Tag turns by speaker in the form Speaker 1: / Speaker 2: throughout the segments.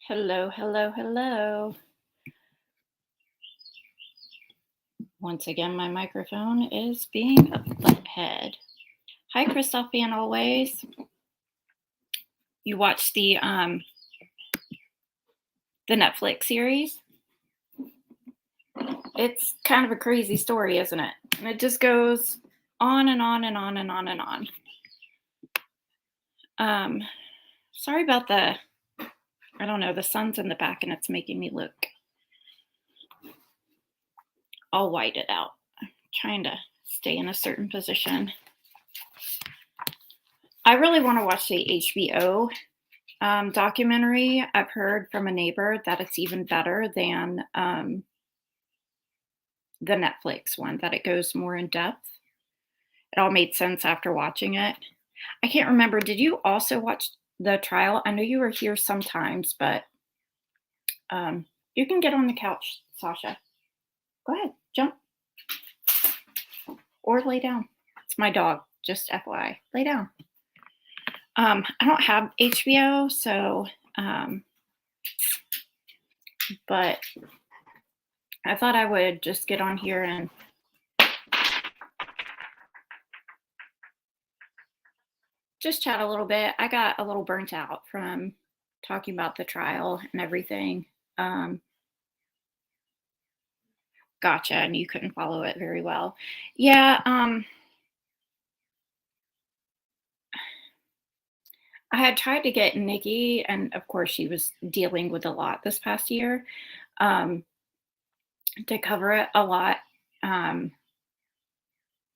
Speaker 1: Hello, hello, hello. Once again, my microphone is being a butthead. Hi, Christophe, and always. You watched the Netflix series? It's kind of a crazy story, isn't it? And it just goes on and on and on and on and on. Sorry about the sun's in the back and it's making me look all whited out. I'm trying to stay in a certain position. I really want to watch the HBO documentary. I've heard from a neighbor that it's even better than the Netflix one, that it goes more in depth. It all made sense after watching it. I can't remember. Did you also watch the trial? I know you were here sometimes, but you can get on the couch, Sasha. Go ahead, jump. Or lay down. It's my dog, just FYI. Lay down. I don't have HBO, so, but I thought I would just get on here and just chat a little bit. I got a little burnt out from talking about the trial and everything. Gotcha, and you couldn't follow it very well. Yeah, I had tried to get Nikki, and of course she was dealing with a lot this past year, to cover it a lot.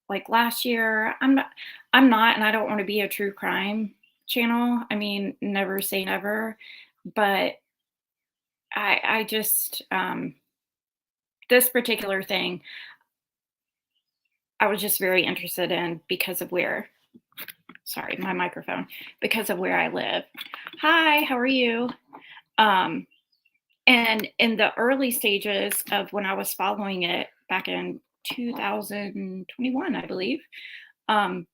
Speaker 1: Like last year, I'm not, and I don't want to be a true crime channel. I mean, never say never, but I just, this particular thing, I was just very interested in because of where, sorry, my microphone, because of where I live. Hi, how are you? And in the early stages of when I was following it back in 2021, I believe, because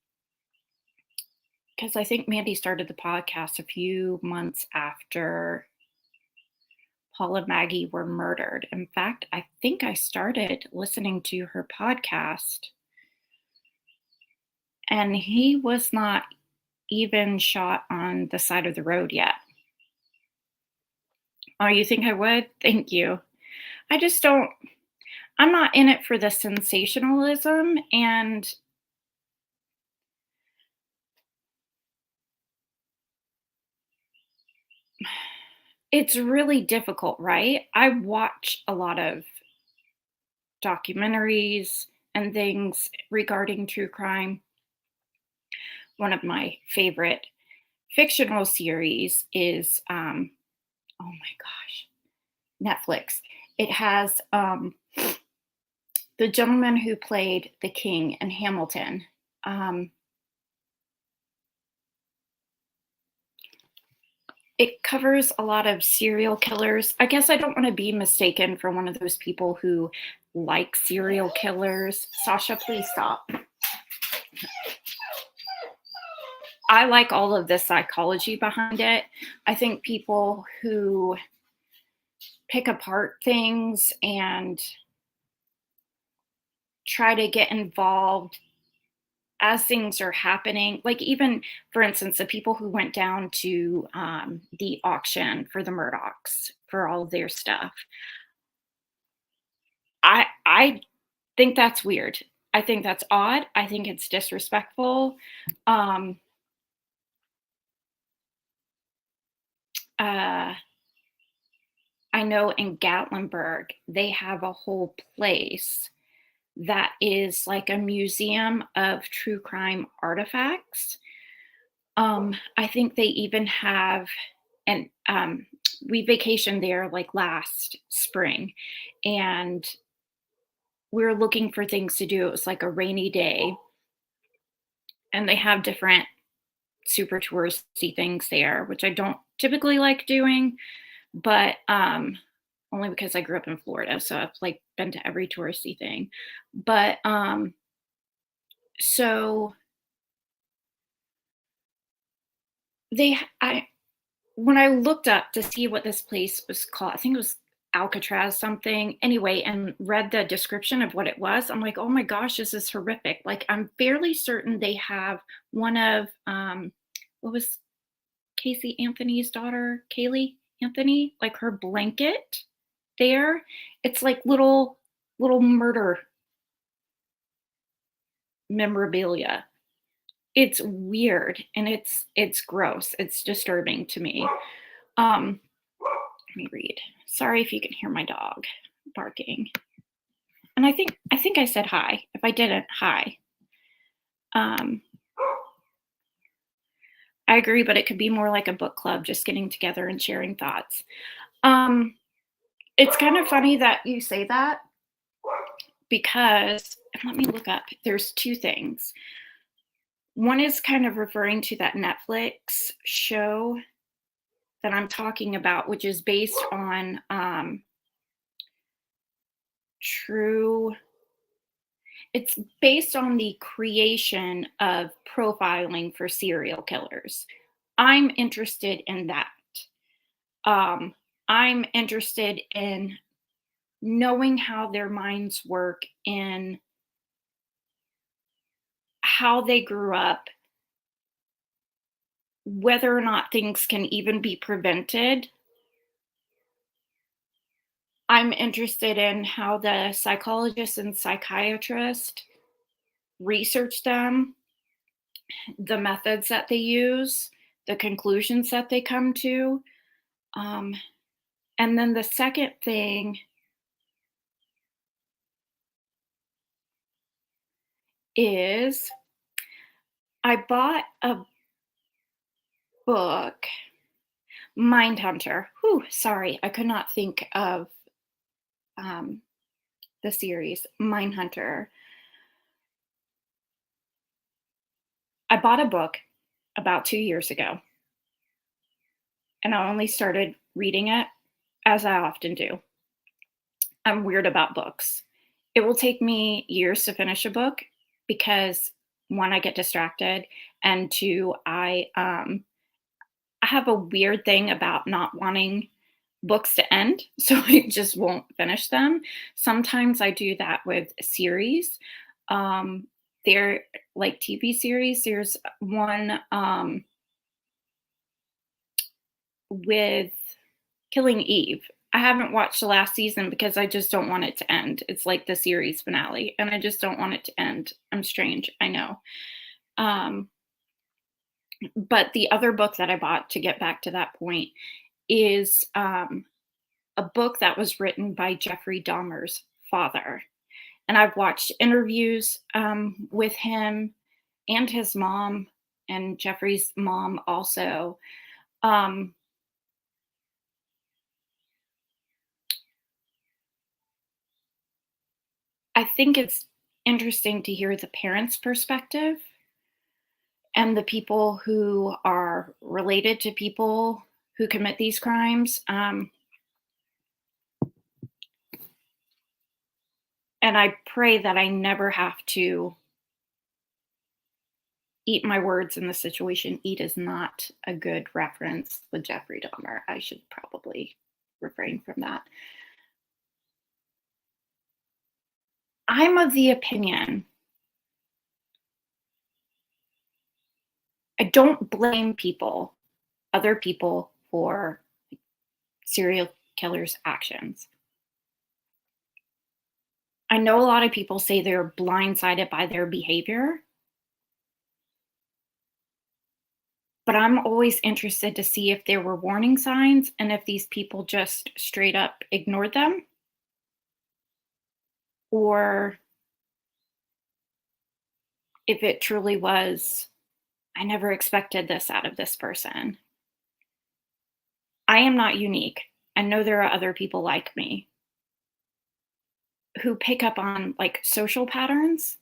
Speaker 1: I think Mandy started the podcast a few months after Paul and Maggie were murdered. In fact, I think I started listening to her podcast, and he was not even shot on the side of the road yet. Oh, you think I would? Thank you. I just don't, I'm not in it for the sensationalism, and it's really difficult, right? I watch a lot of documentaries and things regarding true crime. One of my favorite fictional series is, oh my gosh, Netflix. It has the gentleman who played the king in Hamilton. It covers a lot of serial killers. I guess I don't want to be mistaken for one of those people who like serial killers. Sasha, please stop. I like all of the psychology behind it. I think people who pick apart things and try to get involved as things are happening, like even, for instance, the people who went down to the auction for the Murdaughs for all of their stuff. I think that's weird. I think that's odd. I think it's disrespectful. I know in Gatlinburg, they have a whole place that is like a museum of true crime artifacts. I think they even have, and we vacationed there like last spring, and we were looking for things to do. It was like a rainy day, and they have different super touristy things there, which I don't typically like doing, but only because I grew up in Florida, so I've like been to every touristy thing. But so I when I looked up to see what this place was called, I think it was Alcatraz something. Anyway, and read the description of what it was, I'm like, "Oh my gosh, this is horrific." Like, I'm fairly certain they have one of, what was Casey Anthony's daughter, Kaylee Anthony, like her blanket there. It's like little murder memorabilia. It's weird and it's gross. It's disturbing to me. Um, Let me read. Sorry if you can hear my dog barking. And I think I said hi. If I didn't, hi. Um, I agree, but it could be more like a book club, just getting together and sharing thoughts. Um, it's kind of funny that you say that because let me look up. There's two things. One is kind of referring to that Netflix show that I'm talking about, which is based on true it's based on the creation of profiling for serial killers. I'm interested in that. Um, I'm interested in knowing how their minds work and how they grew up, whether or not things can even be prevented. I'm interested in how the psychologist and psychiatrist research them, the methods that they use, the conclusions that they come to. Um, and then the second thing is I bought a book, Mindhunter. Whew, sorry, I could not think of um, the series, Mindhunter. I bought a book about 2 years ago, and I only started reading it as I often do. I'm weird about books. It will take me years to finish a book because one, I get distracted, and two, I have a weird thing about not wanting books to end, so I just won't finish them. Sometimes I do that with series. Um, they're like TV series. There's one with Killing Eve. I haven't watched the last season because I just don't want it to end. It's like the series finale, and I just don't want it to end. I'm strange, I know. Um, but the other book that I bought, to get back to that point, is a book that was written by Jeffrey Dahmer's father. And I've watched interviews with him and his mom, and Jeffrey's mom also. Um, I think it's interesting to hear the parents' perspective and the people who are related to people who commit these crimes. And I pray that I never have to eat my words in this situation. Eat is not a good reference with Jeffrey Dahmer. I should probably refrain from that. I'm of the opinion I don't blame people, other people, for serial killers' actions. I know a lot of people say they're blindsided by their behavior, but I'm always interested to see if there were warning signs and if these people just straight up ignored them, or if it truly was, I never expected this out of this person. I am not unique. I know there are other people like me who pick up on like social patterns,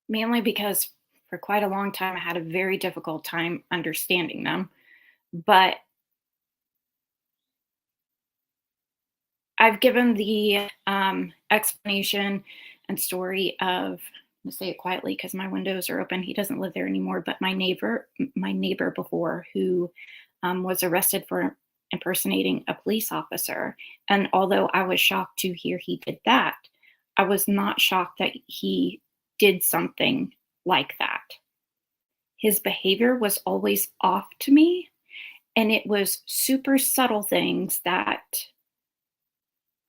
Speaker 1: mainly because for quite a long time I had a very difficult time understanding them. But I've given the explanation and story of to say it quietly because my windows are open. He doesn't live there anymore, but my neighbor before, who was arrested for impersonating a police officer. And although I was shocked to hear he did that, I was not shocked that he did something like that. His behavior was always off to me, and it was super subtle things that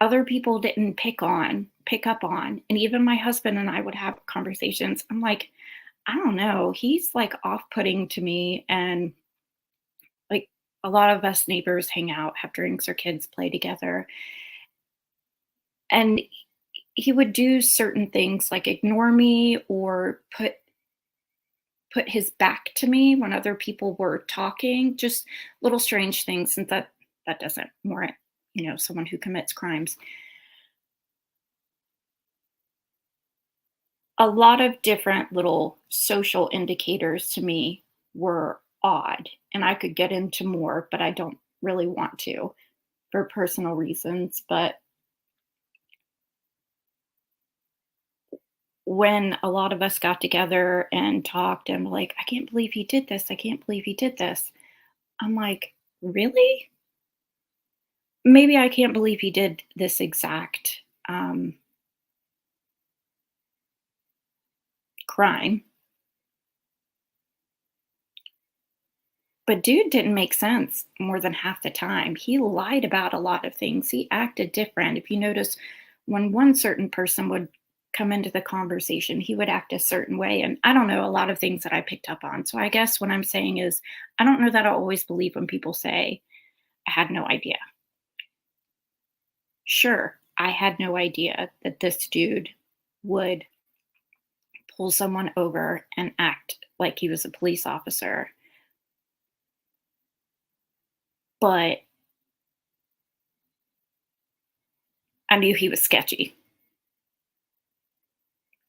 Speaker 1: other people didn't pick up on. And even my husband and I would have conversations. I'm like, I don't know, he's like off-putting to me. And like, a lot of us neighbors hang out, have drinks, or kids play together. And he would do certain things like ignore me or put his back to me when other people were talking, just little strange things. And that doesn't warrant, someone who commits crimes. A lot of different little social indicators to me were odd, and I could get into more, but I don't really want to for personal reasons. But when a lot of us got together and talked and were like, I can't believe he did this. I can't believe he did this. I'm like, really? Maybe I can't believe he did this exact crime. But dude didn't make sense more than half the time. He lied about a lot of things. He acted different. If you notice, when one certain person would come into the conversation, he would act a certain way. And I don't know, a lot of things that I picked up on. So I guess what I'm saying is, I don't know that I always believe when people say, I had no idea. Sure, I had no idea that this dude would pull someone over and act like he was a police officer. But I knew he was sketchy.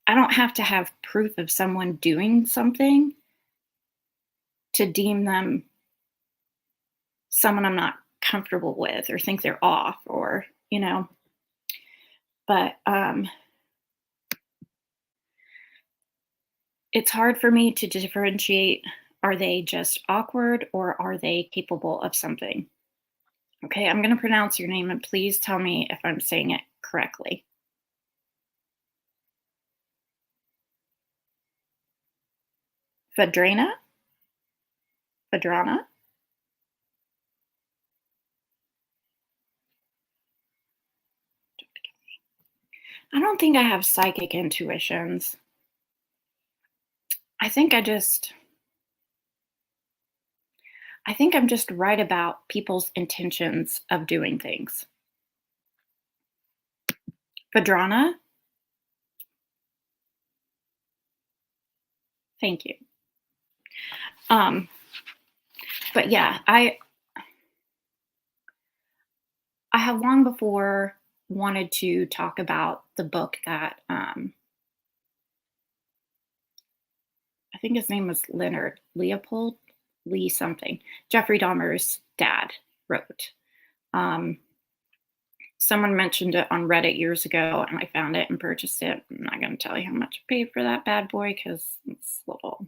Speaker 1: I don't have to have proof of someone doing something to deem them someone I'm not comfortable with or think they're off, or, but it's hard for me to differentiate, are they just awkward or are they capable of something? Okay, I'm going to pronounce your name and please tell me if I'm saying it correctly. Vadrana? Vadrana? I don't think I have psychic intuitions. I think I'm just right about people's intentions of doing things. Vadrana? Thank you. Um, but yeah, I have long before wanted to talk about the book that I think his name was Leonard Leopold Lee something. Jeffrey Dahmer's dad wrote. Um, Someone mentioned it on Reddit years ago, and I found it and purchased it. I'm not going to tell you how much I paid for that bad boy because it's little.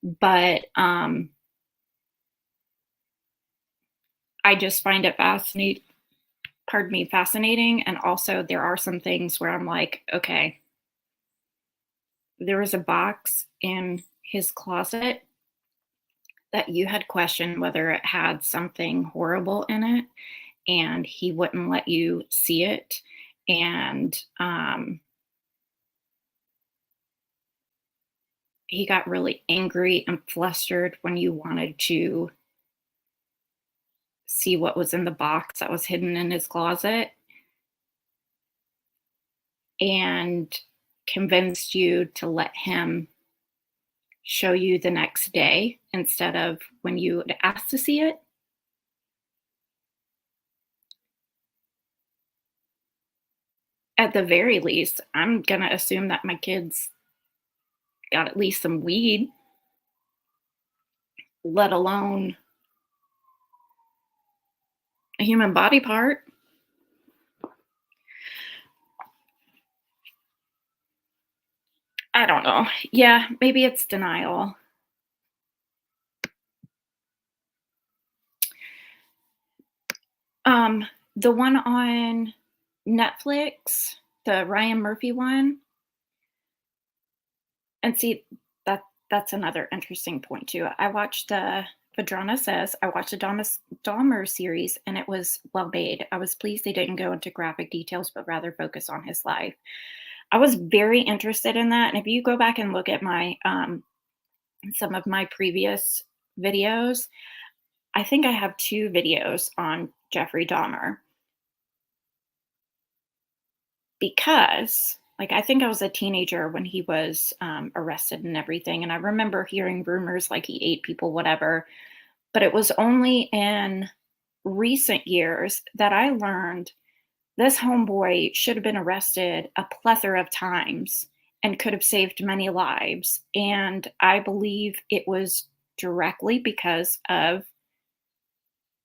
Speaker 1: But I just find it fascinating. And also, there are some things where I'm like, okay, there was a box in his closet that you had questioned whether it had something horrible in it, and he wouldn't let you see it. And he got really angry and flustered when you wanted to see what was in the box that was hidden in his closet, and convinced you to let him show you the next day instead of when you had asked to see it. At the very least, I'm going to assume that my kids got at least some weed, let alone a human body part. I don't know. Yeah, maybe it's denial. Um, the one on Netflix, the Ryan Murphy one, and see that that's another interesting point too. I watched the Vadrana Says, I watched the Dahmer series, and it was well made. I was pleased they didn't go into graphic details, but rather focus on his life. I was very interested in that, and if you go back and look at my some of my previous videos, I think I have 2 videos on Jeffrey Dahmer because, like, I think I was a teenager when he was, arrested and everything, and I remember hearing rumors like he ate people, whatever, but it was only in recent years that I learned this homeboy should have been arrested a plethora of times and could have saved many lives, and I believe it was directly because of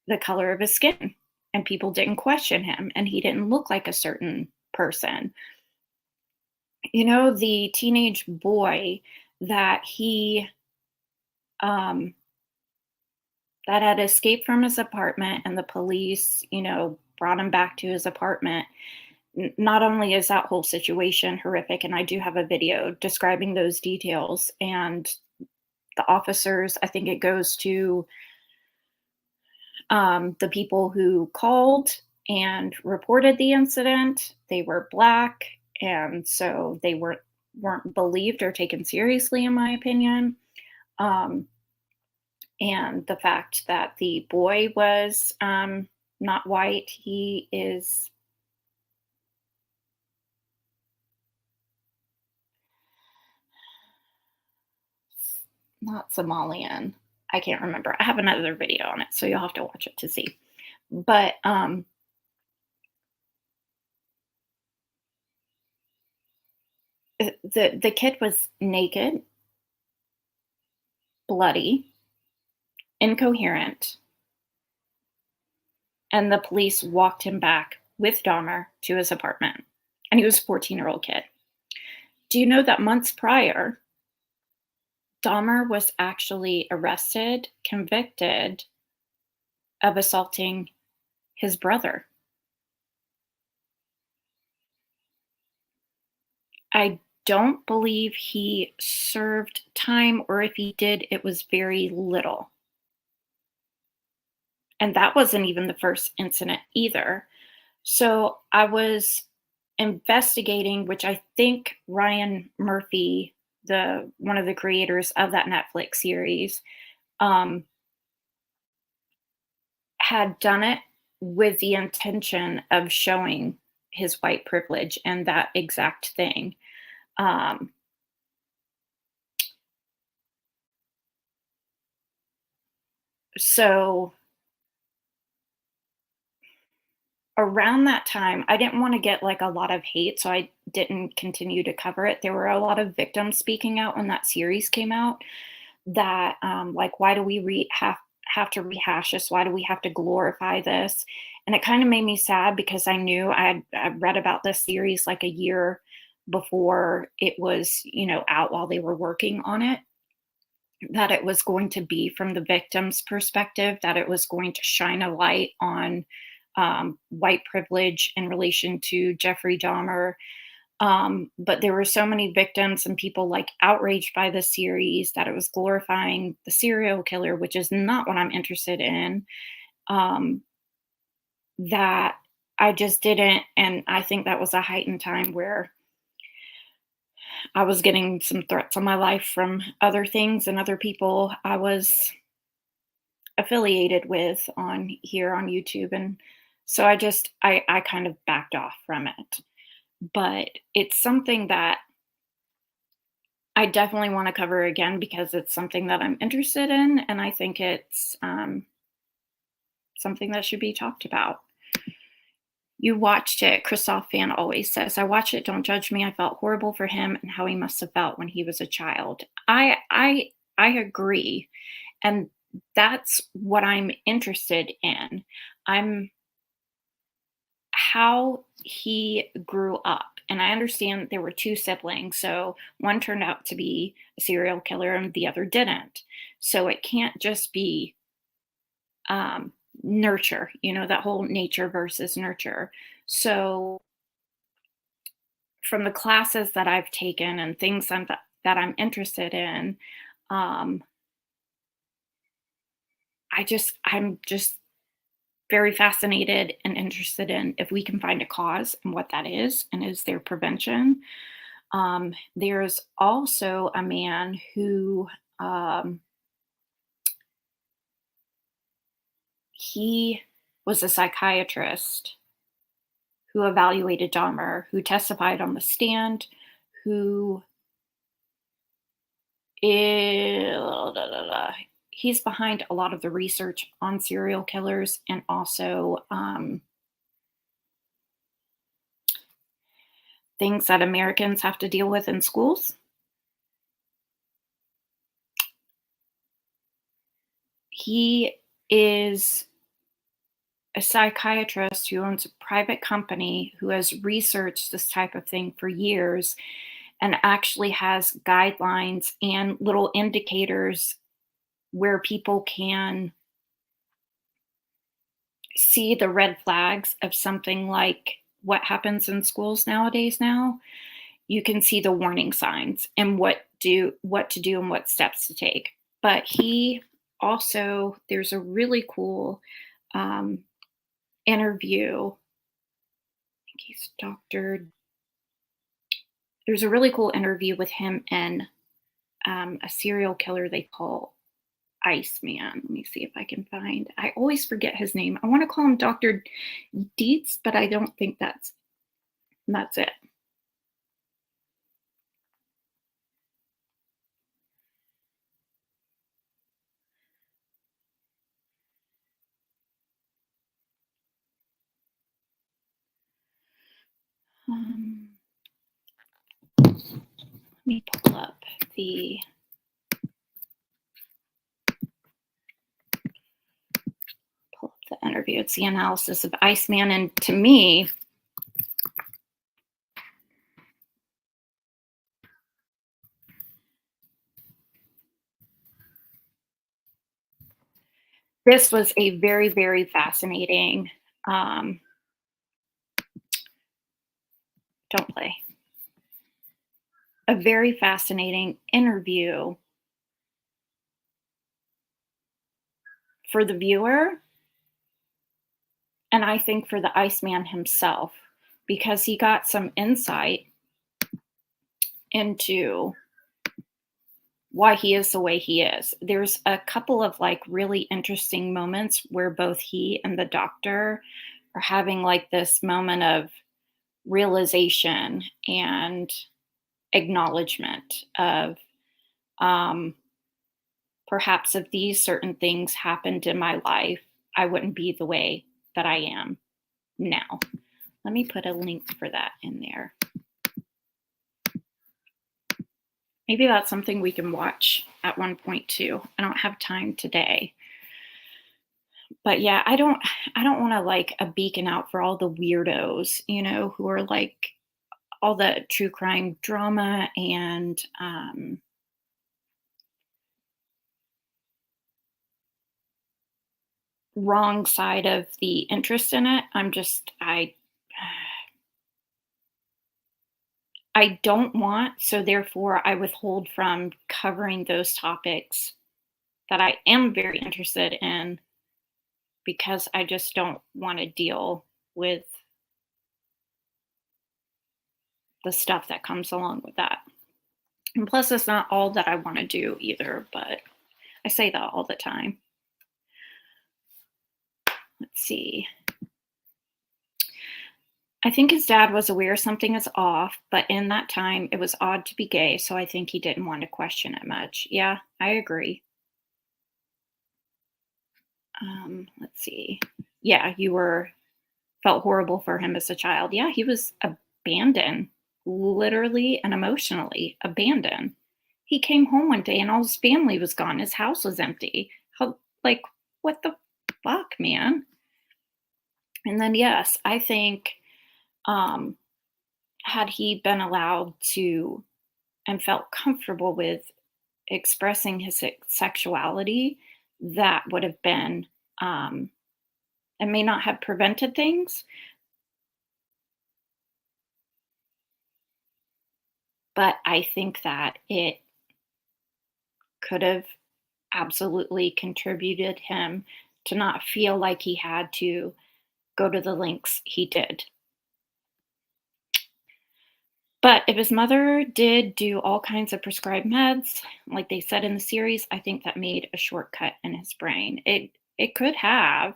Speaker 1: the color of his skin, and people didn't question him, and he didn't look like a certain person. You know, the teenage boy that he um that had escaped from his apartment and the police, brought him back to his apartment. Not only is that whole situation horrific, and I do have a video describing those details, and the officers, I think it goes to the people who called and reported the incident. They were Black, and so they weren't believed or taken seriously, in my opinion. Um, and the fact that the boy was not white, he is not Somalian. I can't remember. I have another video on it, so you'll have to watch it to see. But the kid was naked, bloody, incoherent, and the police walked him back with Dahmer to his apartment. And he was a 14-year-old kid. Do you know that months prior, Dahmer was actually arrested, convicted of assaulting his brother? I don't believe he served time, or if he did, it was very little. And that wasn't even the first incident either. So I was investigating, which I think Ryan Murphy, the one of the creators of that Netflix series, um, had done it with the intention of showing his white privilege and that exact thing. Um, so around that time, I didn't want to get like a lot of hate, so I didn't continue to cover it. There were a lot of victims speaking out when that series came out that, like, why do we have to rehash this? Why do we have to glorify this? And it kind of made me sad because I knew I read about this series like a year before it was, out while they were working on it, that it was going to be from the victim's perspective, that it was going to shine a light on white privilege in relation to Jeffrey Dahmer. But there were so many victims and people like outraged by the series that it was glorifying the serial killer, which is not what I'm interested in. Um, that I just didn't, and I think that was a heightened time where I was getting some threats on my life from other things and other people I was affiliated with on here on YouTube. And so I kind of backed off from it. But it's something that I definitely want to cover again because it's something that I'm interested in, and I think it's something that should be talked about. You watched it. Christoph Fan always says, "I watched it. Don't judge me. I felt horrible for him and how he must have felt when he was a child." I agree, and that's what I'm interested in. I'm how he grew up. And I understand there were two siblings, so one turned out to be a serial killer and the other didn't. So it can't just be um, nurture, that whole nature versus nurture. So from the classes that I've taken and things that I'm interested in, um, I'm just very fascinated and interested in if we can find a cause and what that is, and is there prevention. There's also a man who he was a psychiatrist who evaluated Dahmer, who testified on the stand, who is, he's behind a lot of the research on serial killers and also things that Americans have to deal with in schools. He is a psychiatrist who owns a private company who has researched this type of thing for years and actually has guidelines and little indicators where people can see the red flags of something like what happens in schools nowadays now. You can see the warning signs and what to do and what steps to take. But he also, there's a really cool um, interview. I think he's Dr. There's a really cool interview with him and a serial killer they call Iceman. Let me see if I can find. I always forget his name. I want to call him Dr. Dietz, but I don't think that's it. Let me pull up the interview. It's the analysis of Iceman, and to me, this was a very, very fascinating. Don't play. A very fascinating interview for the viewer, and I think for the Iceman himself, because he got some insight into why he is the way he is. There's a couple of like really interesting moments where both he and the doctor are having like this moment of realization and acknowledgement of perhaps if these certain things happened in my life, I wouldn't be the way that I am now. Let me put a link for that in there. Maybe that's something we can watch at one point too. I don't have time today. But yeah, I don't want to like a beacon out for all the weirdos, who are like all the true crime drama and wrong side of the interest in it. I don't want, so therefore I withhold from covering those topics that I am very interested in because I just don't want to deal with the stuff that comes along with that. And plus, it's not all that I want to do either, but I say that all the time. Let's see. I think his dad was aware something is off, but in that time, it was odd to be gay, so I think he didn't want to question it much. Yeah, I agree. Let's see. Yeah, felt horrible for him as a child. Yeah, he was abandoned, literally and emotionally abandoned. He came home one day and all his family was gone. His house was empty. Like, what the fuck, man? And then, yes, I think had he been allowed to and felt comfortable with expressing his sexuality, that would have been, it may not have prevented things, but I think that it could have absolutely contributed him to not feel like he had to go to the lengths he did. But if his mother did do all kinds of prescribed meds, like they said in the series, I think that made a shortcut in his brain. It could have.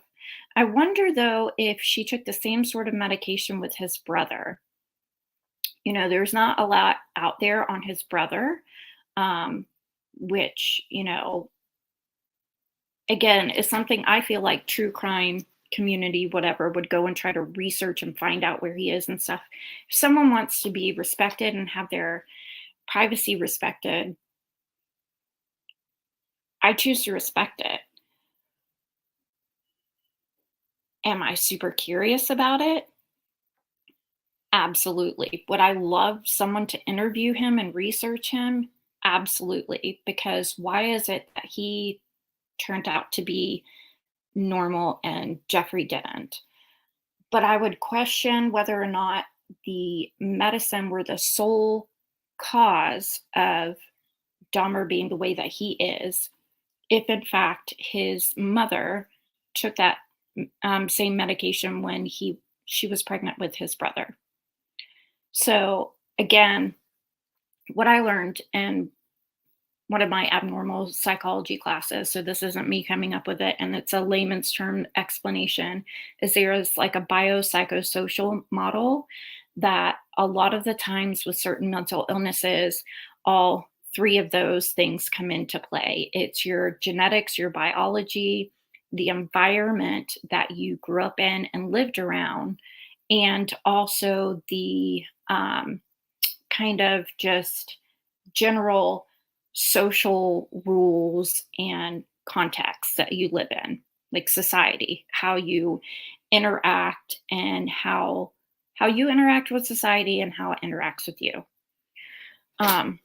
Speaker 1: I wonder though if she took the same sort of medication with his brother. There's not a lot out there on his brother, um, which, again, is something I feel like true crime community, whatever, would go and try to research and find out where he is and stuff. If someone wants to be respected and have their privacy respected, I choose to respect it. Am I super curious about it? Absolutely. Would I love someone to interview him and research him? Absolutely. Because why is it that he turned out to be normal and Jeffrey didn't? But I would question whether or not the medicine were the sole cause of Dahmer being the way that he is, if in fact his mother took that same medication when she was pregnant with his brother. So again, what I learned in one of my abnormal psychology classes, so this isn't me coming up with it, and it's a layman's term explanation, is there is like a biopsychosocial model that a lot of the times with certain mental illnesses, all three of those things come into play. It's your genetics, your biology, the environment that you grew up in and lived around, and also the kind of just general social rules and contexts that you live in, like society, how you interact and how you interact with society and how it interacts with you. Um,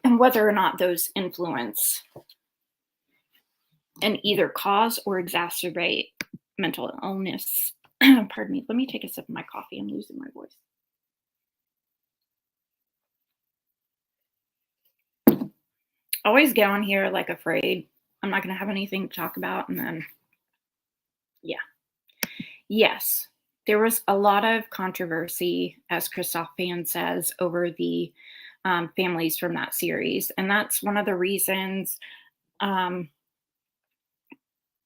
Speaker 1: and whether or not those influence and either cause or exacerbate mental illness. Pardon me. Let me take a sip of my coffee. I'm losing my voice. Always get on here like afraid I'm not going to have anything to talk about. And then, yeah. Yes, there was a lot of controversy, as Christoph Fan says, over the families from that series. And that's one of the reasons um,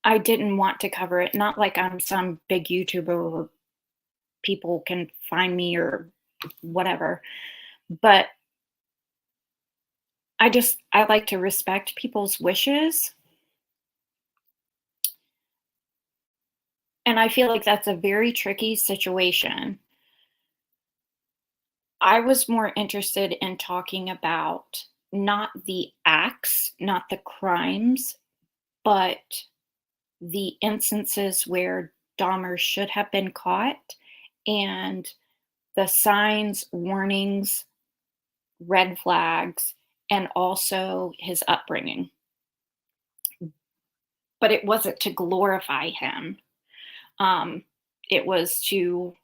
Speaker 1: I didn't want to cover it. Not like I'm some big YouTuber where people can find me or whatever, but I like to respect people's wishes. And I feel like that's a very tricky situation. I was more interested in talking about not the acts, not the crimes, but the instances where Dahmer should have been caught and the signs, warnings, red flags, and also his upbringing. But it wasn't to glorify him. It was to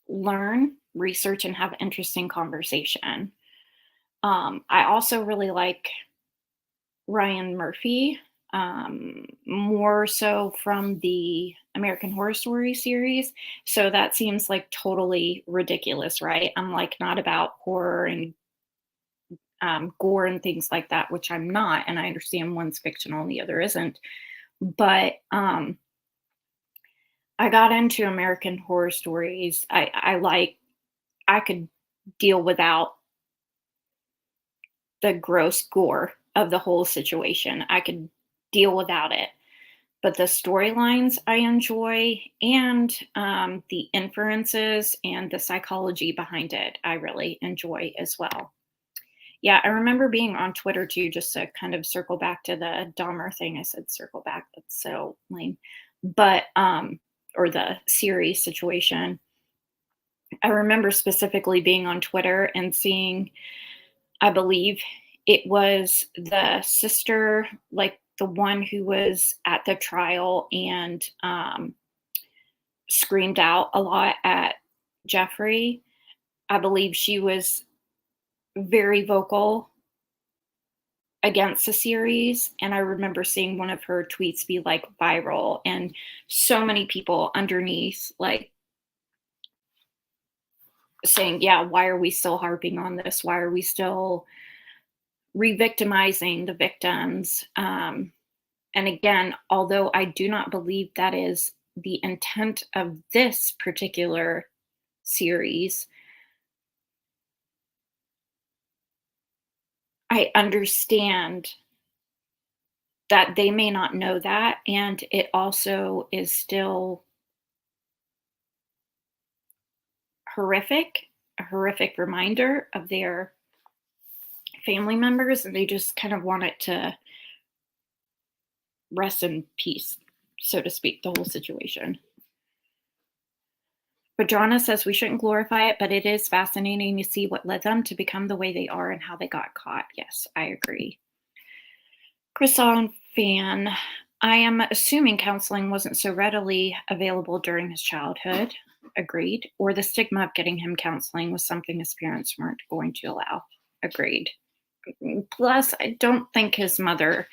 Speaker 1: learn, research, and have interesting conversation. I also really like Ryan Murphy, more so from the American Horror Story series. So that seems like totally ridiculous, right? I'm like not about horror and gore and things like that, which I'm not. And I understand one's fictional and the other isn't. But I got into American Horror Stories. I could deal without the gross gore of the whole situation. I could deal without it. But the storylines I enjoy and the inferences and the psychology behind it, I really enjoy as well. Yeah, I remember being on Twitter too, just to kind of circle back to the Dahmer thing. I said circle back, that's so lame. But or the series situation. I remember specifically being on Twitter and seeing, I believe it was the sister, like the one who was at the trial and screamed out a lot at Jeffrey. I believe she was very vocal against the series, and I remember seeing one of her tweets be like viral, and so many people underneath like saying, yeah, why are we still harping on this? Why are we still re-victimizing the victims? And again, although I do not believe that is the intent of this particular series, I understand that they may not know that, and it also is still horrific, a horrific reminder of their family members, and they just kind of want it to rest in peace, so to speak, the whole situation. But Joanna says we shouldn't glorify it, but it is fascinating to see what led them to become the way they are and how they got caught. Yes, I agree. Croissant fan, I am assuming counseling wasn't so readily available during his childhood. Agreed. Or the stigma of getting him counseling was something his parents weren't going to allow. Agreed. Plus, I don't think his mother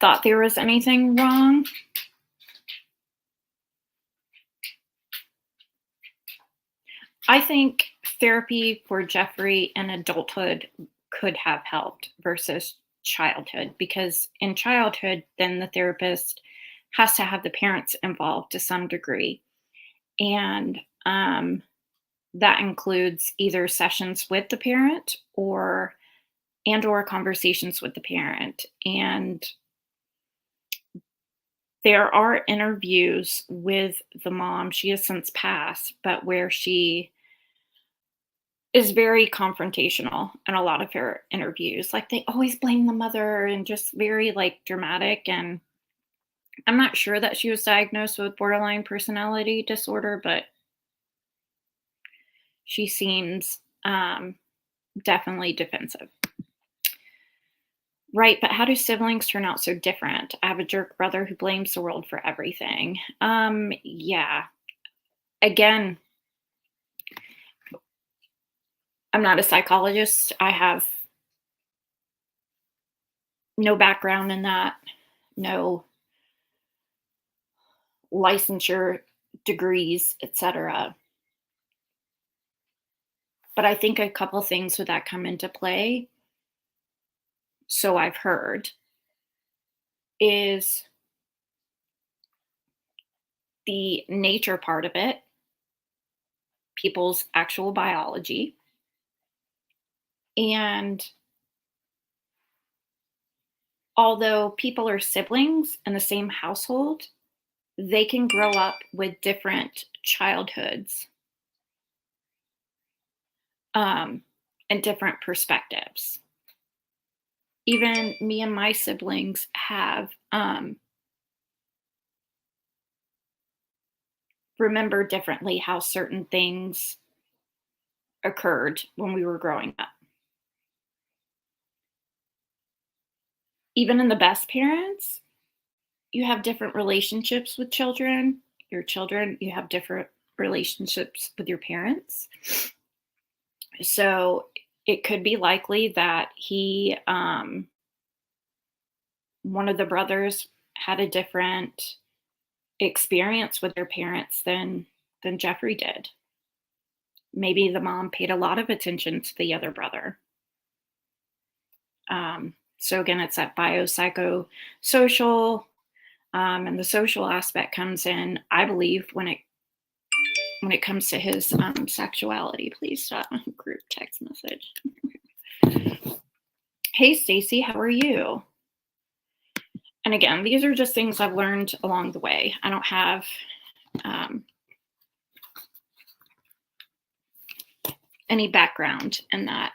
Speaker 1: thought there was anything wrong. I think therapy for Jeffrey in adulthood could have helped versus childhood, because in childhood, then the therapist has to have the parents involved to some degree. And that includes either sessions with the parent or conversations with the parent. And there are interviews with the mom. She has since passed, but where she is very confrontational in a lot of her interviews. Like they always blame the mother and just very like dramatic. And I'm not sure that she was diagnosed with borderline personality disorder, but she seems definitely defensive. Right, but how do siblings turn out so different? I have a jerk brother who blames the world for everything. Yeah. Again, I'm not a psychologist. I have no background in that, no licensure degrees, etc. But I think a couple things with that come into play, so I've heard, is the nature part of it, people's actual biology, and although people are siblings in the same household, they can grow up with different childhoods and different perspectives. Even me and my siblings have remembered differently how certain things occurred when we were growing up. Even in the best parents, you have different relationships with children. Your children, you have different relationships with your parents. So it could be likely that one of the brothers had a different experience with their parents than Jeffrey did. Maybe the mom paid a lot of attention to the other brother. So again, it's that biopsychosocial, and the social aspect comes in, I believe, when it comes to his sexuality. Please stop group text message. Hey, Stacy, how are you? And again, these are just things I've learned along the way. I don't have any background in that,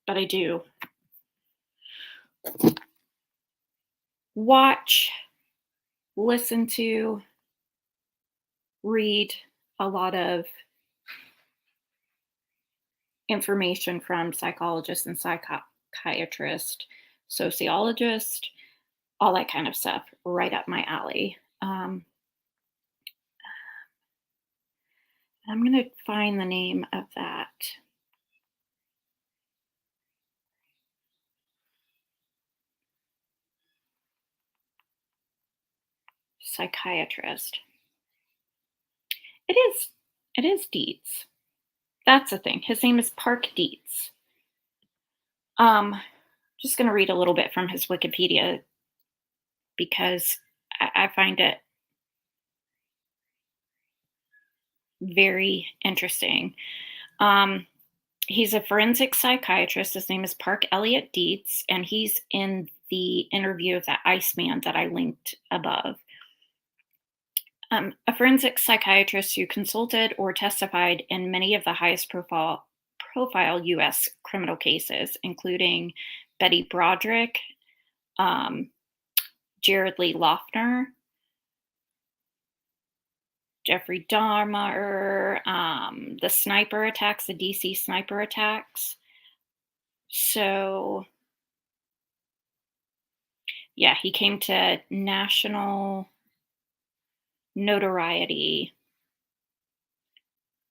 Speaker 1: but I do watch, listen to, read a lot of information from psychologists and psychiatrists, sociologists, all that kind of stuff, right up my alley. I'm going to find the name of that psychiatrist. It is. It is Dietz. That's the thing. His name is Park Dietz. Just going to read a little bit from his Wikipedia because I find it very interesting. He's a forensic psychiatrist. His name is Park Elliott Dietz, and he's in the interview of that Iceman that I linked above. A forensic psychiatrist who consulted or testified in many of the highest profile U.S. criminal cases, including Betty Broderick, Jared Lee Loughner, Jeffrey Dahmer, the sniper attacks, the DC sniper attacks. So, yeah, he came to national notoriety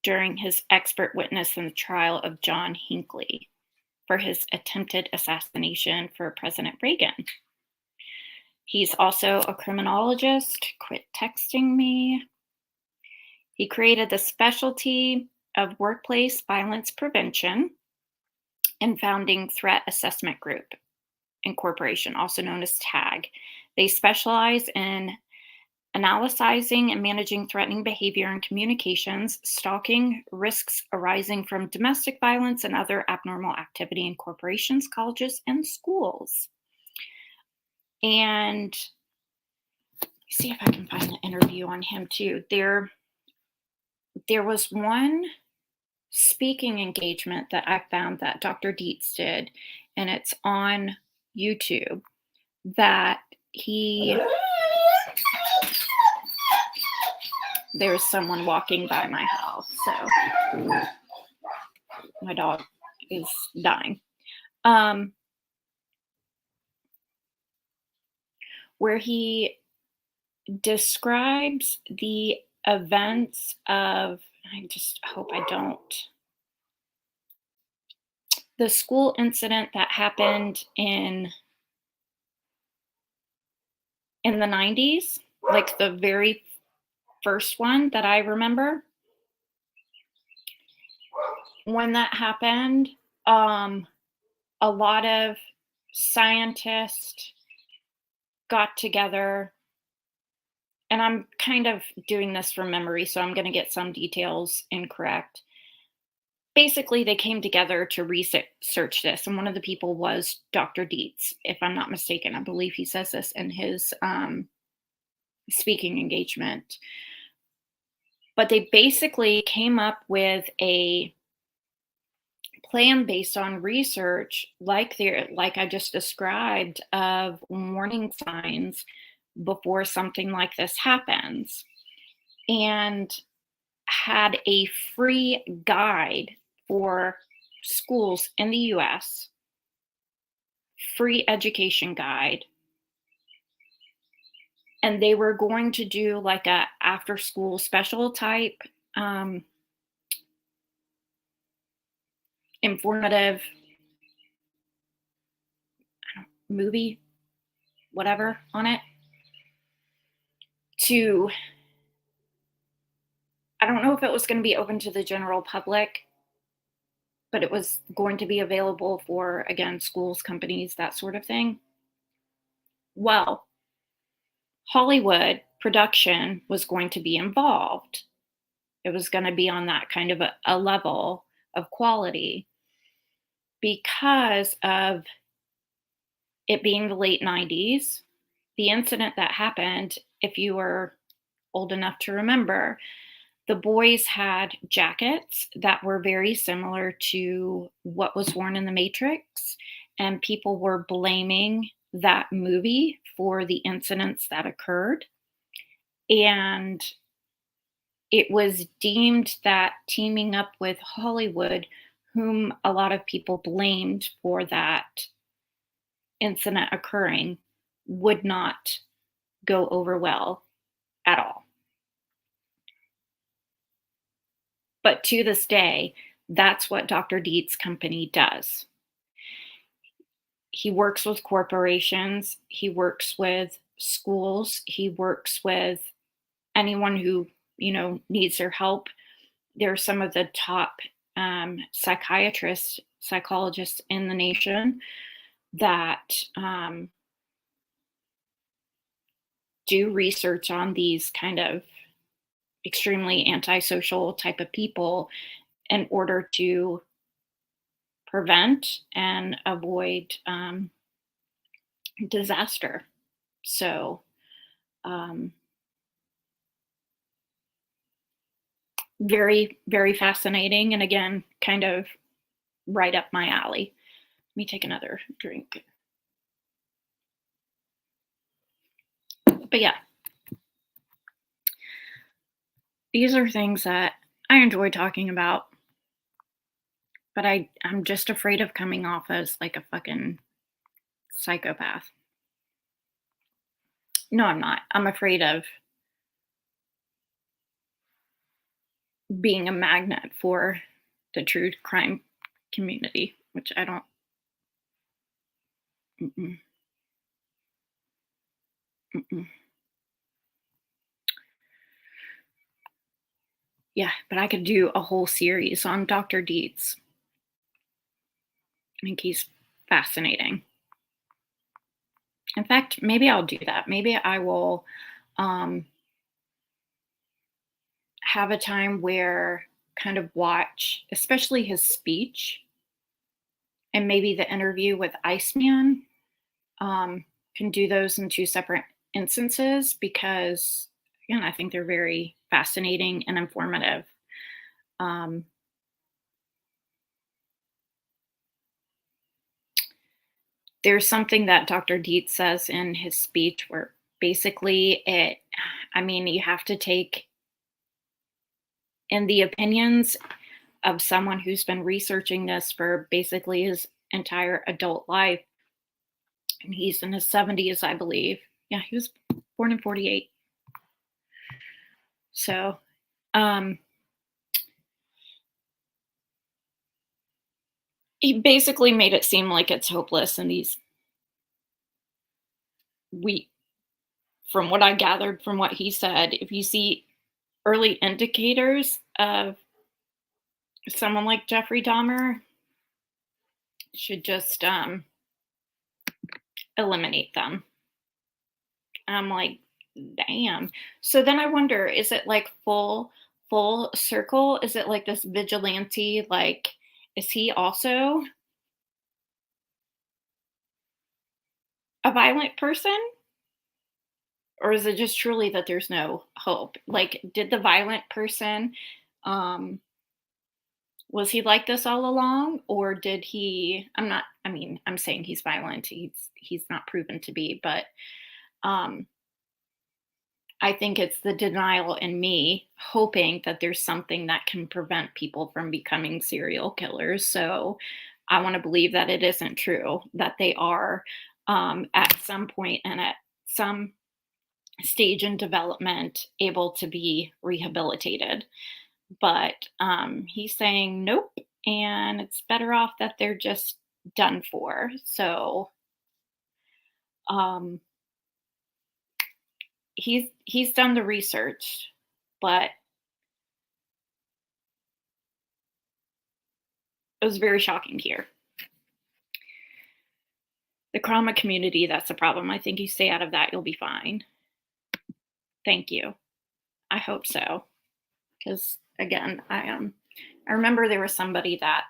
Speaker 1: during his expert witness in the trial of John Hinckley for his attempted assassination for President Reagan. He's also a criminologist. Quit texting me. He created the specialty of workplace violence prevention and founding Threat Assessment Group Incorporation, also known as TAG. They specialize in analyzing and managing threatening behavior and communications, stalking, risks arising from domestic violence, and other abnormal activity in corporations, colleges, and schools. And see if I can find the interview on him too. There was one speaking engagement that I found that Dr. Dietz did, and it's on YouTube, that there's someone walking by my house, so my dog is dying. Where he describes the events of, I just hope I don't, the school incident that happened in the 90s, like the very first one that I remember. When that happened, a lot of scientists got together, and I'm kind of doing this from memory, so I'm going to get some details incorrect. Basically, they came together to research this, and one of the people was Dr. Dietz, if I'm not mistaken. I believe he says this in his speaking engagement. But they basically came up with a plan based on research, like I just described, of warning signs before something like this happens, and had a free guide for schools in the US, free education guide. And they were going to do like a after school special type informative movie, whatever, on it. I don't know if it was going to be open to the general public, but it was going to be available for, again, schools, companies, that sort of thing. Well, Hollywood production was going to be involved. It was going to be on that kind of a level of quality because of it being the late 90s. The incident that happened, if you were old enough to remember, the boys had jackets that were very similar to what was worn in The Matrix, and people were blaming that movie for the incidents that occurred. And it was deemed that teaming up with Hollywood, whom a lot of people blamed for that incident occurring, would not go over well at all. But to this day, that's what Dr. Dietz' company does. He works with corporations, he works with schools, he works with anyone who, needs their help. They're some of the top psychiatrists, psychologists in the nation that do research on these kind of extremely antisocial type of people in order to prevent and avoid disaster. So, very, very fascinating. And again, kind of right up my alley. Let me take another drink. But yeah, these are things that I enjoy talking about, but I'm just afraid of coming off as like a fucking psychopath. No, I'm not. I'm afraid of being a magnet for the true crime community, which I don't. Mm-mm, mm-mm. Yeah, but I could do a whole series on Dr. Dietz. I think he's fascinating. In fact, maybe I'll do that. Maybe I will have a time where kind of watch, especially his speech and maybe the interview with Iceman. Can do those in two separate instances because, again, I think they're very fascinating and informative. There's something that Dr. Dietz says in his speech where basically you have to take in the opinions of someone who's been researching this for basically his entire adult life. And he's in his 70s, I believe. Yeah, he was born in 48. So, he basically made it seem like it's hopeless. And from what I gathered from what he said, if you see early indicators of someone like Jeffrey Dahmer, should just eliminate them. I'm like, damn. So then I wonder, is it like full circle? Is it like this vigilante? Like, is he also a violent person? Or is it just truly that there's no hope? Like, did the violent person, was he like this all along? Or did he, I'm saying he's violent. He's not proven to be, but I think it's the denial in me hoping that there's something that can prevent people from becoming serial killers. So I want to believe that it isn't true, that they are at some point and at some stage in development able to be rehabilitated. But he's saying nope, and it's better off that they're just done for. So he's done the research, but it was very shocking to hear. The trauma community, that's the problem. I think you stay out of that, you'll be fine. Thank you. I hope so. Because again, I remember there was somebody that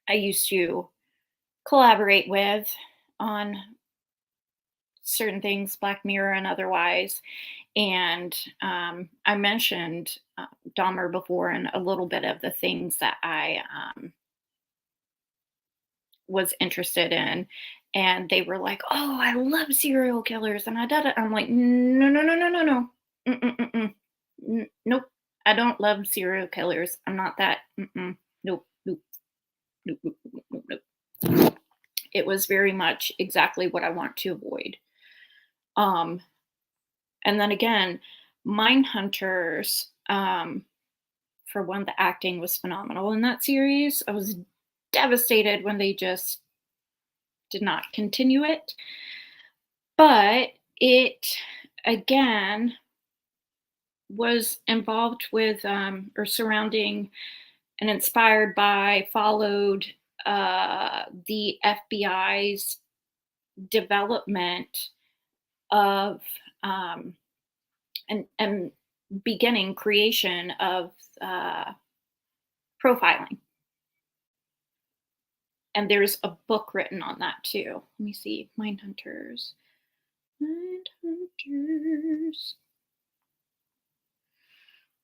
Speaker 1: I used to collaborate with on certain things, Black Mirror and otherwise. And I mentioned Dahmer before and a little bit of the things that I was interested in. And they were like, oh, I love serial killers. And I did it. I'm like, no, no, no, no, no, no. Mm-mm-mm-mm. Nope. I don't love serial killers. I'm not that. Mm-mm. Nope. Nope. Nope. Nope. Nope. Nope. Nope. It was very much exactly what I want to avoid. Um, and then again, Mindhunters. For one, the acting was phenomenal in that series. I was devastated when they just did not continue it. But it, again, was involved with or surrounding and inspired by, followed the FBI's development of um, and beginning creation of uh, profiling. And there's a book written on that too. Let me see. Mindhunters. Mindhunters.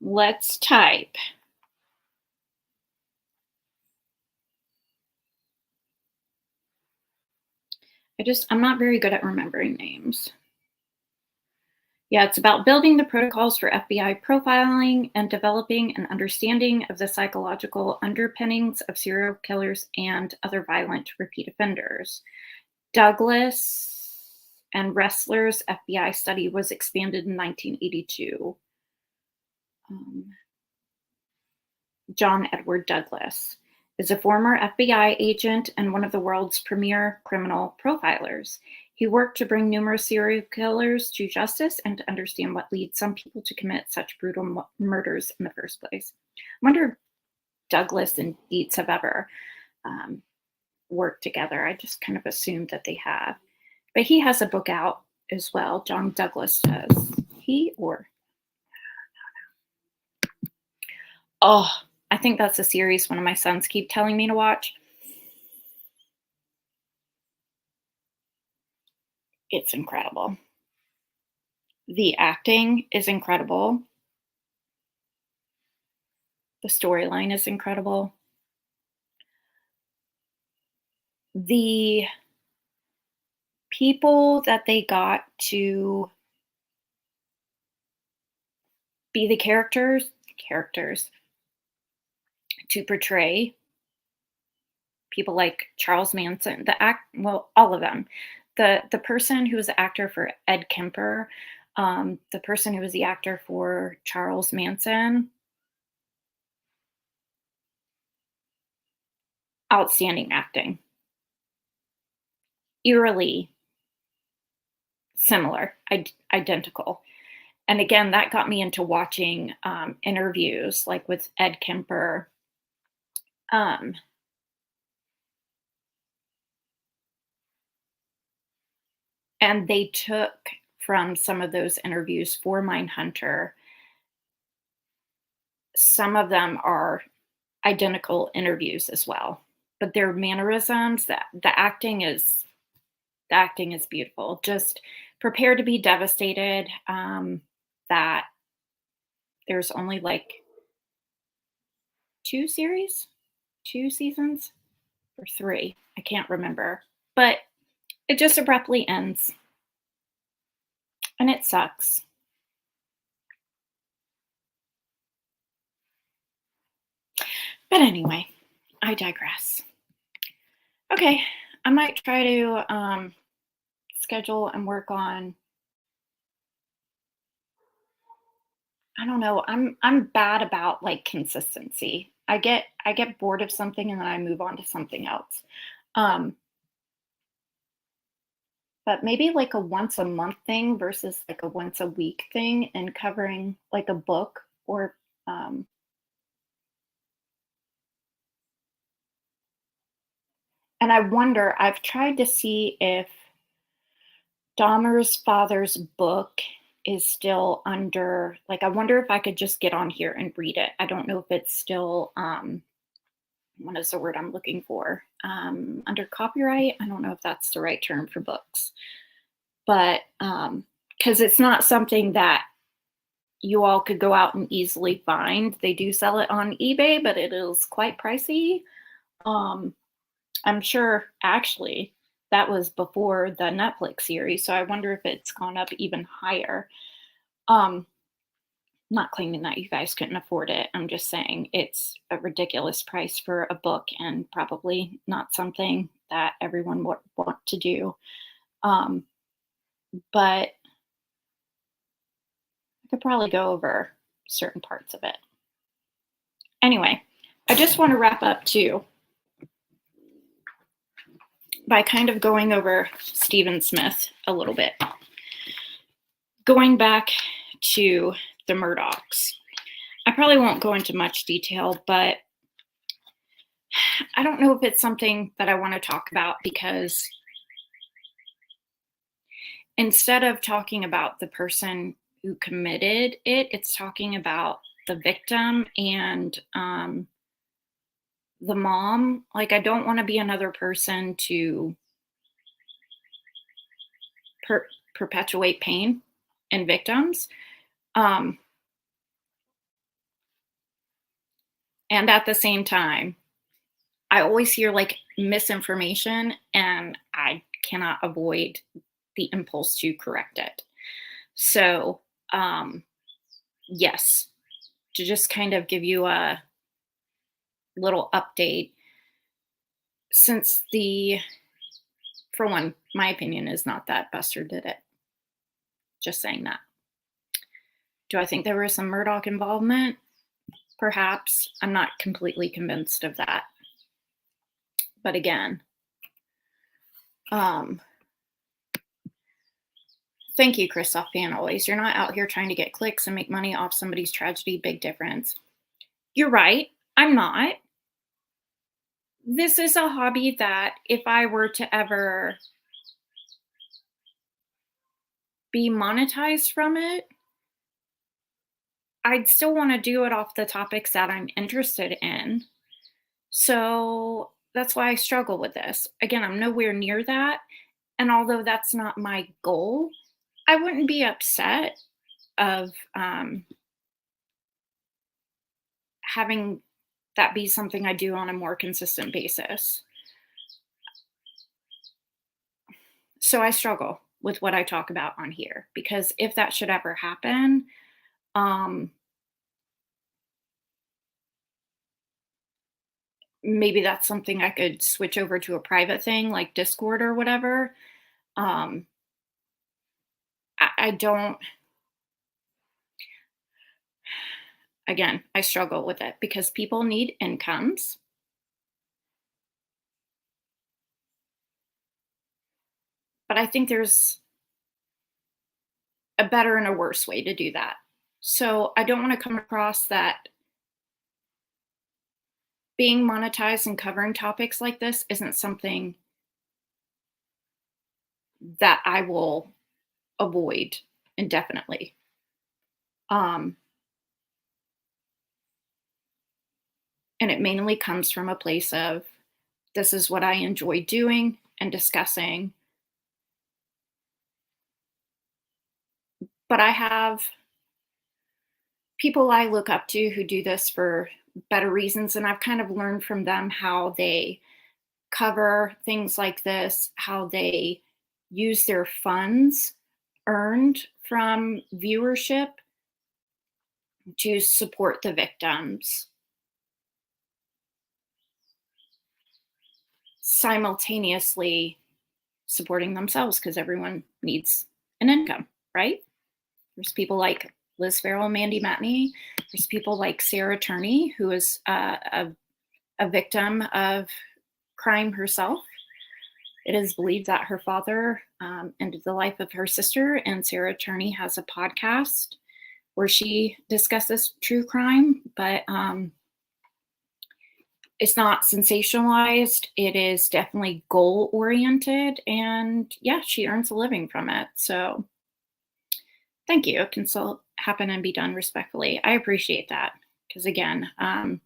Speaker 1: Let's type. I'm not very good at remembering names. Yeah, it's about building the protocols for FBI profiling and developing an understanding of the psychological underpinnings of serial killers and other violent repeat offenders. Douglas and Ressler's FBI study was expanded in 1982. John Edward Douglas is a former FBI agent and one of the world's premier criminal profilers. He worked to bring numerous serial killers to justice and to understand what leads some people to commit such brutal murders in the first place. I wonder if Douglas and Dietz have ever worked together. I just kind of assumed that they have. But he has a book out as well. John Douglas does. He or oh, I think that's a series one of my sons keep telling me to watch. It's incredible. The acting is incredible. The storyline is incredible. The people that they got to be the characters to portray people like Charles Manson, all of them. The person who was the actor for Ed Kemper, the person who was the actor for Charles Manson, outstanding acting. Eerily similar, identical. And again, that got me into watching interviews like with Ed Kemper. Um, and they took from some of those interviews for Mindhunter. Some of them are identical interviews as well, but their mannerisms, the acting is beautiful. Just prepare to be devastated that there's only like two seasons, or three. I can't remember, but it just abruptly ends, and it sucks. But anyway, I digress. Okay, I might try to schedule and work on. I don't know. I'm bad about like consistency. I get bored of something and then I move on to something else. Um, but maybe like a once a month thing versus like a once a week thing, and covering like a book or um, and I wonder, I've tried to see if Dahmer's father's book is still under, like, I wonder if I could just get on here and read it. I don't know if it's still, what is the word I'm looking for? Under copyright. I don't know if that's the right term for books, but because it's not something that you all could go out and easily find. They do sell it on eBay, but it is quite pricey. Um, I'm sure actually that was before the Netflix series, so I wonder if it's gone up even higher. Um, Not claiming that you guys couldn't afford it. I'm just saying it's a ridiculous price for a book and probably not something that everyone would want to do. Um, but I could probably go over certain parts of it. Anyway, I just want to wrap up too by kind of going over Stephen Smith a little bit. Going back to the Murdaughs. I probably won't go into much detail, but I don't know if it's something that I want to talk about, because instead of talking about the person who committed it, it's talking about the victim and the mom. Like, I don't want to be another person to perpetuate pain in victims. And at the same time, I always hear like misinformation, and I cannot avoid the impulse to correct it. So, yes, to just kind of give you a little update, since for one, my opinion is not that Buster did it. Just saying that. Do I think there was some Murdaugh involvement? Perhaps. I'm not completely convinced of that. But again, thank you, Christoph Fan always. You're not out here trying to get clicks and make money off somebody's tragedy. Big difference. You're right. I'm not. This is a hobby that if I were to ever be monetized from it, I'd still want to do it off the topics that I'm interested in. So that's why I struggle with this. Again, I'm nowhere near that. And although that's not my goal, I wouldn't be upset of having that be something I do on a more consistent basis. So I struggle with what I talk about on here, because if that should ever happen, maybe that's something I could switch over to a private thing like Discord or whatever. I don't, again, I struggle with it because people need incomes. But I think there's a better and a worse way to do that. So I don't want to come across that being monetized and covering topics like this isn't something that I will avoid indefinitely. And it mainly comes from a place of, this is what I enjoy doing and discussing. But I have people I look up to who do this for better reasons, and I've kind of learned from them how they cover things like this, how they use their funds earned from viewership to support the victims, simultaneously supporting themselves, because everyone needs an income, right? There's people like Liz Farrell and Mandy Matney. There's people like Sarah Turney, who is a victim of crime herself. It is believed that her father ended the life of her sister, and Sarah Turney has a podcast where she discusses true crime, but it's not sensationalized. It is definitely goal-oriented, and yeah, she earns a living from it. So thank you. It can still happen and be done respectfully. I appreciate that, because again, I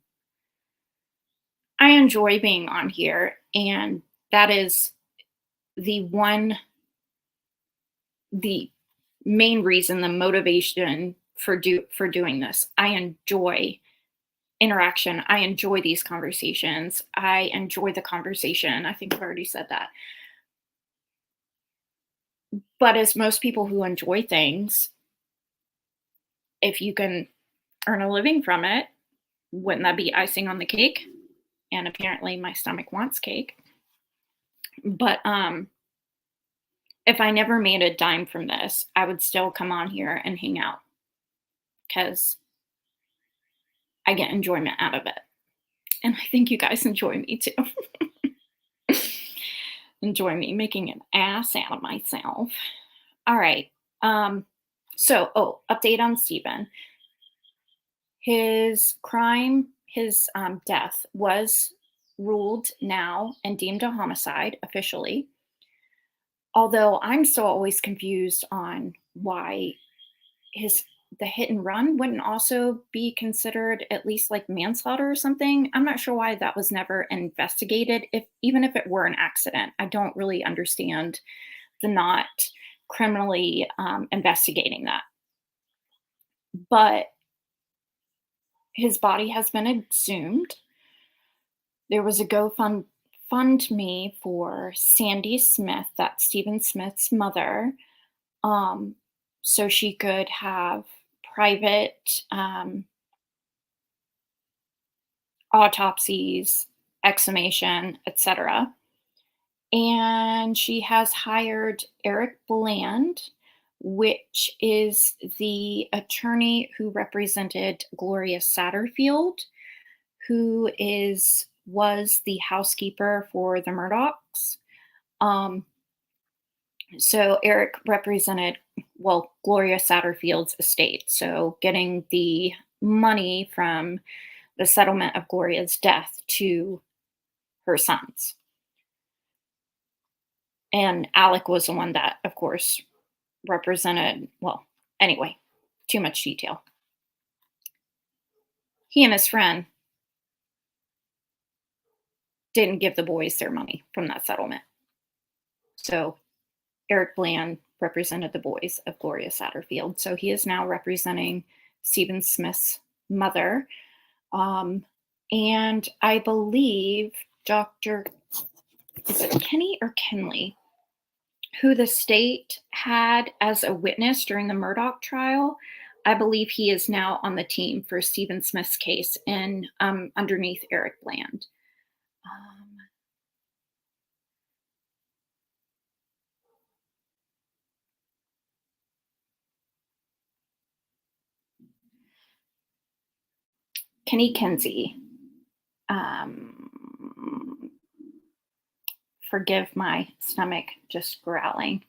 Speaker 1: enjoy being on here, and that is the main reason, the motivation for doing this. I enjoy interaction. I enjoy these conversations. I enjoy the conversation. I think I've already said that. But as most people who enjoy things, if you can earn a living from it, wouldn't that be icing on the cake? And apparently my stomach wants cake. But if I never made a dime from this, I would still come on here and hang out because I get enjoyment out of it. And I think you guys enjoy me too. Enjoy me making an ass out of myself. All right. Update on Stephen. His death was ruled now and deemed a homicide officially. Although I'm still always confused on why the hit and run wouldn't also be considered at least like manslaughter or something. I'm not sure why that was never investigated. Even if it were an accident, I don't really understand the not criminally investigating that. But his body has been exhumed. There was a GoFundMe for Sandy Smith, that's Stephen Smith's mother, so she could have private autopsies, exhumation, etc. And she has hired Eric Bland, which is the attorney who represented Gloria Satterfield, who was the housekeeper for the Murdaughs. So Eric represented, Gloria Satterfield's estate. So getting the money from the settlement of Gloria's death to her sons. And Alec was the one that, of course, represented, anyway, too much detail. He and his friend didn't give the boys their money from that settlement. So Eric Bland represented the boys of Gloria Satterfield. So he is now representing Stephen Smith's mother. And I believe Dr. is it Kenny or Kenley, who the state had as a witness during the Murdaugh trial. I believe he is now on the team for Stephen Smith's case and underneath Eric Bland. Kenny Kinsey. Forgive my stomach just growling.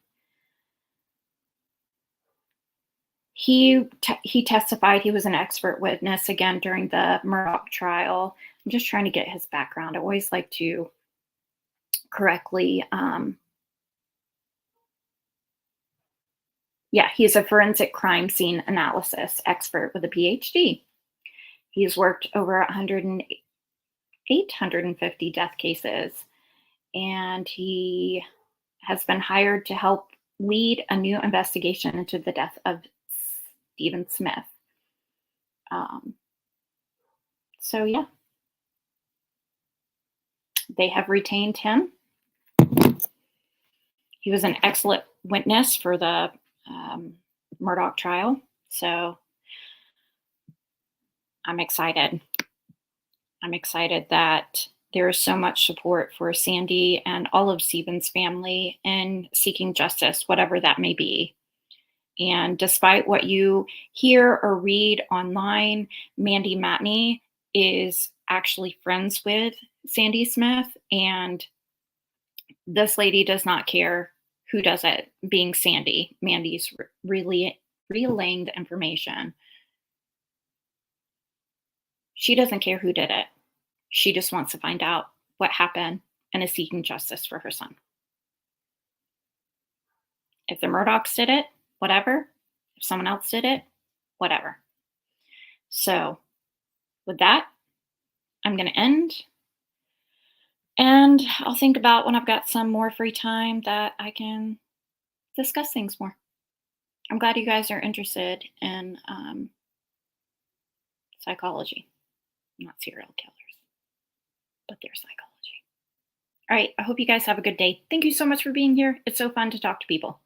Speaker 1: He testified. He was an expert witness again during the Murdaugh trial. I'm just trying to get his background. I always like to correctly. He's a forensic crime scene analysis expert with a PhD. He's worked over 850 death cases, and he has been hired to help lead a new investigation into the death of Stephen Smith. They have retained him. He was an excellent witness for the Murdaugh trial. So I'm excited. I'm excited that there is so much support for Sandy and all of Stephen's family in seeking justice, whatever that may be. And despite what you hear or read online, Mandy Matney is actually friends with Sandy Smith, and this lady does not care who does it, being Sandy. Mandy's really relaying the information. She doesn't care who did it. She just wants to find out what happened and is seeking justice for her son. If the Murdaughs did it, whatever. If someone else did it, whatever. So with that, I'm going to end. And I'll think about when I've got some more free time that I can discuss things more. I'm glad you guys are interested in psychology, not serial killers, but their psychology. All right, I hope you guys have a good day. Thank you so much for being here. It's so fun to talk to people.